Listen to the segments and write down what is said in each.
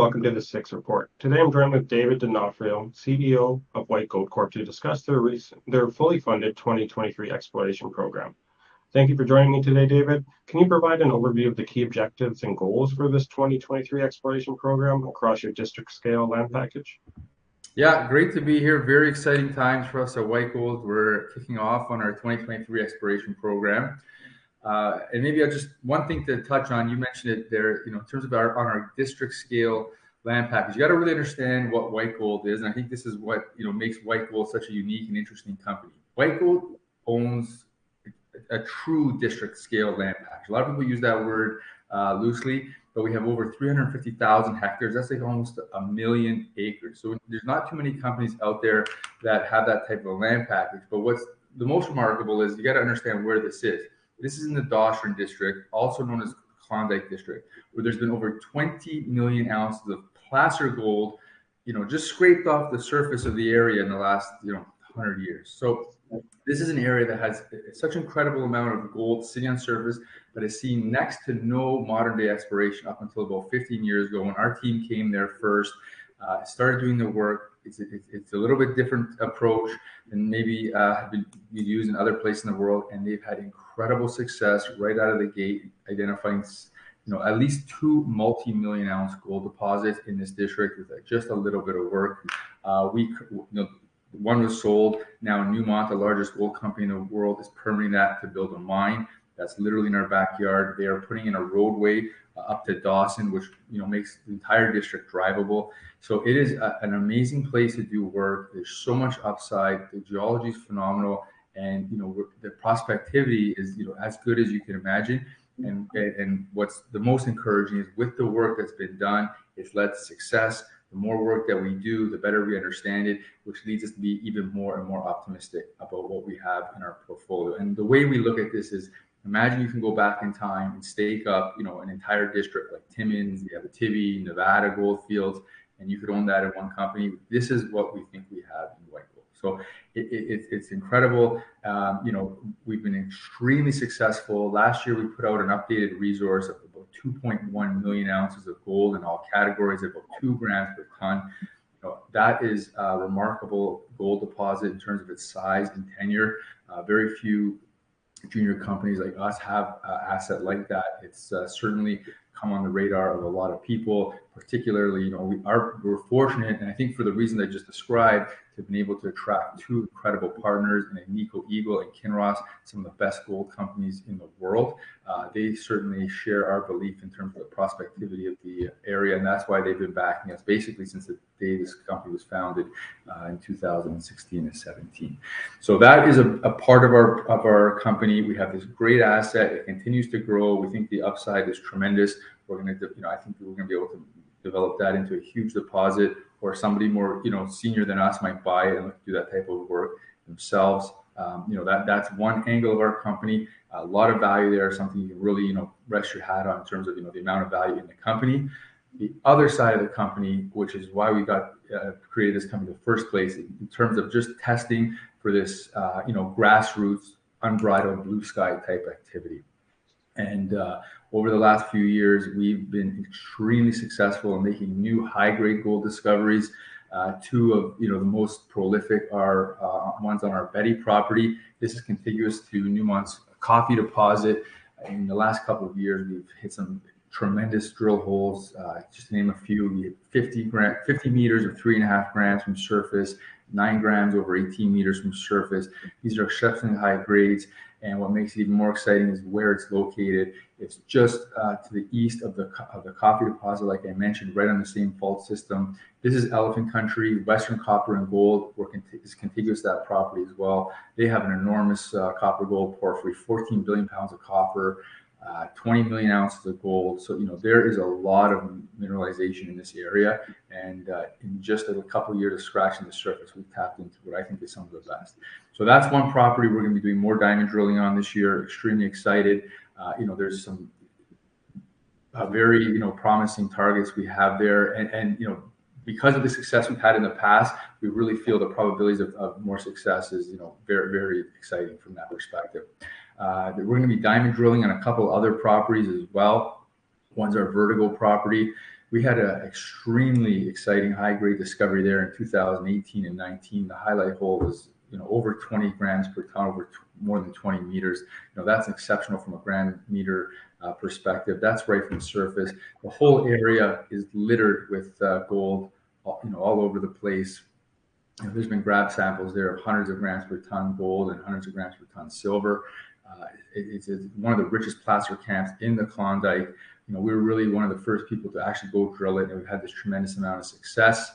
welcome to the Six Report. Today I'm joined with David D'Onofrio, CEO of White Gold Corp, to discuss their fully funded 2023 exploration program. Thank you for joining me today, David. Can you provide an overview of the key objectives and goals for this 2023 exploration program across your district scale land package? Yeah, great to be here. Very exciting times for us at White Gold. We're kicking off on our 2023 exploration program. And maybe one thing to touch on, you mentioned it there, in terms of on our district scale land package, you got to really understand what White Gold is. And I think this is what, makes White Gold such a unique and interesting company. White Gold owns a true district scale land package. A lot of people use that word loosely, but we have over 350,000 hectares. That's like almost 1 million acres. So there's not too many companies out there that have that type of a land package. But what's the most remarkable is you got to understand where this is. This is in the Dawson district, also known as Klondike district, where there's been over 20 million ounces of placer gold, just scraped off the surface of the area in the last, 100 years. So this is an area that has such incredible amount of gold sitting on surface, but has seen next to no modern day exploration up until about 15 years ago when our team came there first, started doing the work. It's a little bit different approach than maybe have been used in other places in the world, and they've had incredible success right out of the gate, identifying at least 2 multi-million ounce gold deposits in this district with just a little bit of work. One was sold. Now Newmont, the largest gold company in the world, is permitting that to build a mine. That's literally in our backyard. They are putting in a roadway up to Dawson, which makes the entire district drivable. So it is an amazing place to do work. There's so much upside. The geology is phenomenal, and the prospectivity is as good as you can imagine. And what's the most encouraging is with the work that's been done, it's led to success. The more work that we do, the better we understand it, which leads us to be even more and more optimistic about what we have in our portfolio. And the way we look at this is, imagine you can go back in time and stake up, an entire district like Timmins, you have the Tibi, Nevada gold fields, and you could own that in one company. This is what we think we have in White Gold. So it's incredible. We've been extremely successful. Last year, we put out an updated resource of about 2.1 million ounces of gold in all categories, about 2 grams per ton. That is a remarkable gold deposit in terms of its size and tenure. Very few junior companies like us have an asset like that. It's certainly come on the radar of a lot of people, particularly, we're fortunate, and I think for the reason I just described, to have been able to attract 2 incredible partners in Agnico Eagle and Kinross, some of the best gold companies in the world. They certainly share our belief in terms of the prospectivity of the area, and that's why they've been backing us basically since the day this company was founded in 2016 and 17. So that is a part of our company. We have this great asset. It continues to grow. We think the upside is tremendous. We're going to, I think we're going to be able to develop that into a huge deposit, or somebody more, senior than us might buy it and do that type of work themselves. That's one angle of our company. A lot of value there, something you can really, rest your hat on in terms of, the amount of value in the company. The other side of the company, which is why we got created this company in the first place, in terms of just testing for this, grassroots, unbridled blue sky type activity. And over the last few years, we've been extremely successful in making new high-grade gold discoveries. 2 of the most prolific are ones on our Betty property. This is contiguous to Newmont's Coffee deposit. In the last couple of years, we've hit some tremendous drill holes. Just to name a few, we hit 50 meters of 3.5 grams from surface, 9 grams over 18 meters from surface. These are exceptionally high grades. And what makes it even more exciting is where it's located. It's just to the east of the Coffee deposit, like I mentioned, right on the same fault system. This is Elephant Country. Western Copper and Gold is contiguous to that property as well. They have an enormous copper gold porphyry, 14 billion pounds of copper, 20 million ounces of gold. So, there is a lot of mineralization in this area. And in just a couple of years of scratching the surface, we've tapped into what I think is some of the best. So that's one property we're going to be doing more diamond drilling on this year. Extremely excited. There's some very, promising targets we have there. And because of the success we've had in the past, we really feel the probabilities of more success is, very, very exciting from that perspective. We're going to be diamond drilling on a couple other properties as well. One's our Vertigo property. We had an extremely exciting high-grade discovery there in 2018 and 19. The highlight hole was, over 20 grams per ton, over more than 20 meters. That's exceptional from a gram meter perspective. That's right from the surface. The whole area is littered with gold, all over the place. There's been grab samples there of hundreds of grams per ton gold and hundreds of grams per ton silver. It's one of the richest placer camps in the Klondike. We were really one of the first people to actually go drill it, and we've had this tremendous amount of success.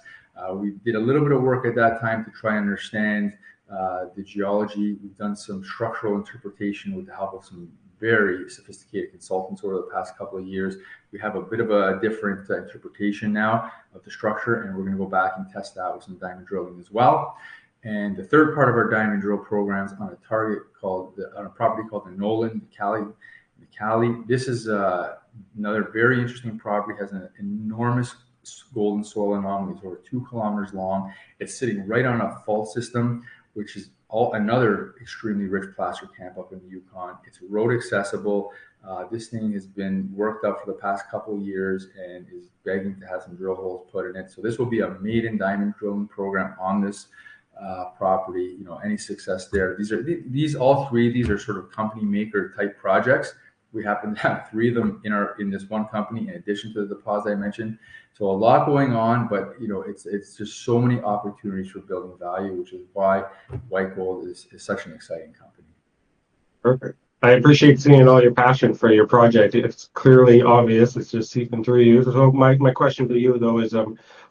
We did a little bit of work at that time to try and understand the geology. We've done some structural interpretation with the help of some very sophisticated consultants over the past couple of years. We have a bit of a different interpretation now of the structure, and we're going to go back and test that with some diamond drilling as well. And the third part of our diamond drill program is on a target on a property called the Nolan, the Cali. This is another very interesting property. Has an enormous golden soil anomaly. It's over 2 kilometers long. It's sitting right on a fault system, which is another extremely rich placer camp up in the Yukon. It's road accessible. This thing has been worked up for the past couple of years and is begging to have some drill holes put in it. So this will be a maiden diamond drilling program on this property. Any success there? These all three. These are sort of company maker type projects. We happen to have 3 of them in this one company, in addition to the deposit I mentioned. So a lot going on, but it's just so many opportunities for building value, which is why White Gold is such an exciting company. Perfect. I appreciate seeing all your passion for your project. It's clearly obvious. It's just seeping through you. So my question to you, though, is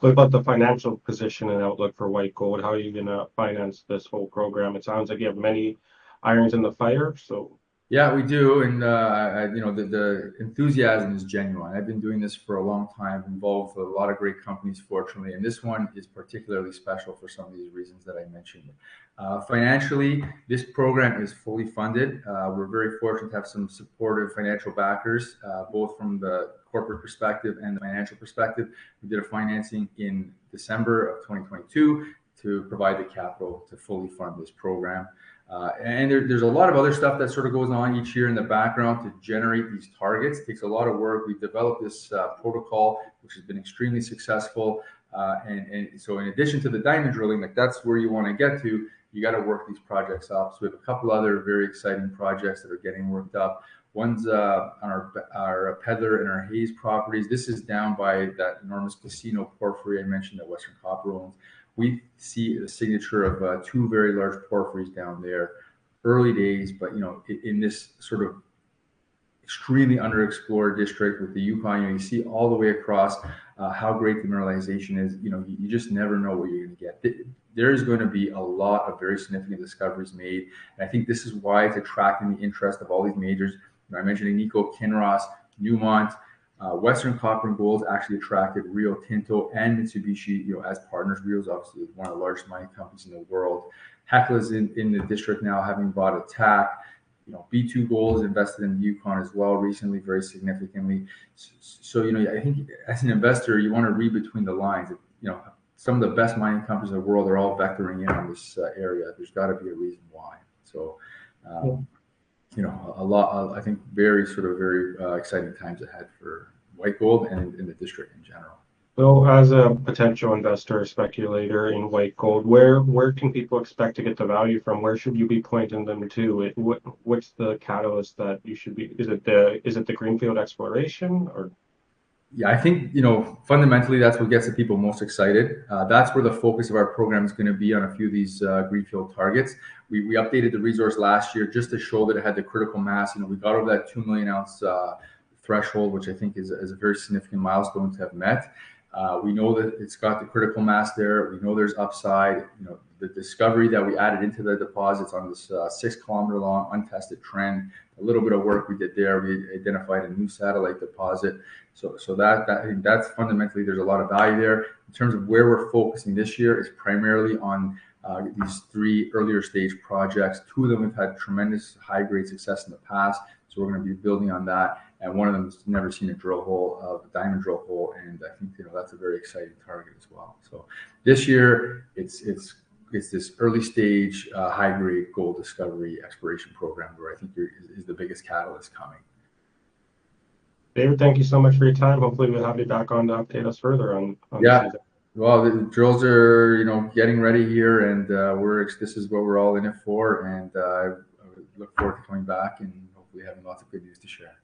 what about the financial position and outlook for White Gold? How are you going to finance this whole program? It sounds like you have many irons in the fire. So. Yeah, we do, and the enthusiasm is genuine. I've been doing this for a long time, involved with a lot of great companies, fortunately, and this one is particularly special for some of these reasons that I mentioned. Financially, this program is fully funded. We're very fortunate to have some supportive financial backers, both from the corporate perspective and the financial perspective. We did a financing in December of 2022 to provide the capital to fully fund this program. And there's a lot of other stuff that sort of goes on each year in the background to generate these targets. It takes a lot of work. We've developed this protocol, which has been extremely successful. And so in addition to the diamond drilling, that's where you want to get to, you got to work these projects up. So we have a couple other very exciting projects that are getting worked up. One's on our Peddler and our Hayes properties. This is down by that enormous casino porphyry I mentioned that Western Copper owns. We see the signature of 2 very large porphyries down there. Early days, but in this sort of extremely underexplored district with the Yukon, you see all the way across how great the mineralization is. You just never know what you're going to get. There is going to be a lot of very significant discoveries made, and I think this is why it's attracting the interest of all these majors. I mentioned Agnico, Kinross, Newmont. Western Copper and Gold actually attracted Rio Tinto and Mitsubishi, as partners. Rio's obviously one of the largest mining companies in the world. Hecla's in the district now, having bought a TAC. B2 Gold has invested in the Yukon as well recently, very significantly. So I think as an investor, you want to read between the lines. Some of the best mining companies in the world are all vectoring in on this area. There's got to be a reason why. So. A lot. I think very exciting times ahead for White Gold and in the district in general. So, as a potential investor or speculator in White Gold, where can people expect to get the value from? Where should you be pointing them to? What's the catalyst that you should be? Is it the greenfield exploration or? Yeah, I think fundamentally that's what gets the people most excited. That's where the focus of our program is going to be on a few of these greenfield targets. We updated the resource last year just to show that it had the critical mass. We got over that 2 million ounce threshold, which I think is a very significant milestone to have met. We know that it's got the critical mass there. We know there's upside. The discovery that we added into the deposits on this 6 kilometer long untested trend, a little bit of work we did there. We identified a new satellite deposit. So that's fundamentally, there's a lot of value there. In terms of where we're focusing this year is primarily on these 3 earlier stage projects. 2 of them have had tremendous high grade success in the past. So we're going to be building on that. And one of them has never seen a drill hole, a diamond drill hole. And I think, that's a very exciting target as well. So this year it's this early stage, high grade gold discovery exploration program where I think is the biggest catalyst coming. David, thank you so much for your time. Hopefully we'll have you back on to update us further on the Yeah. season. Well, the drills are, getting ready here, and this is what we're all in it for. And I look forward to coming back and hopefully having lots of good news to share.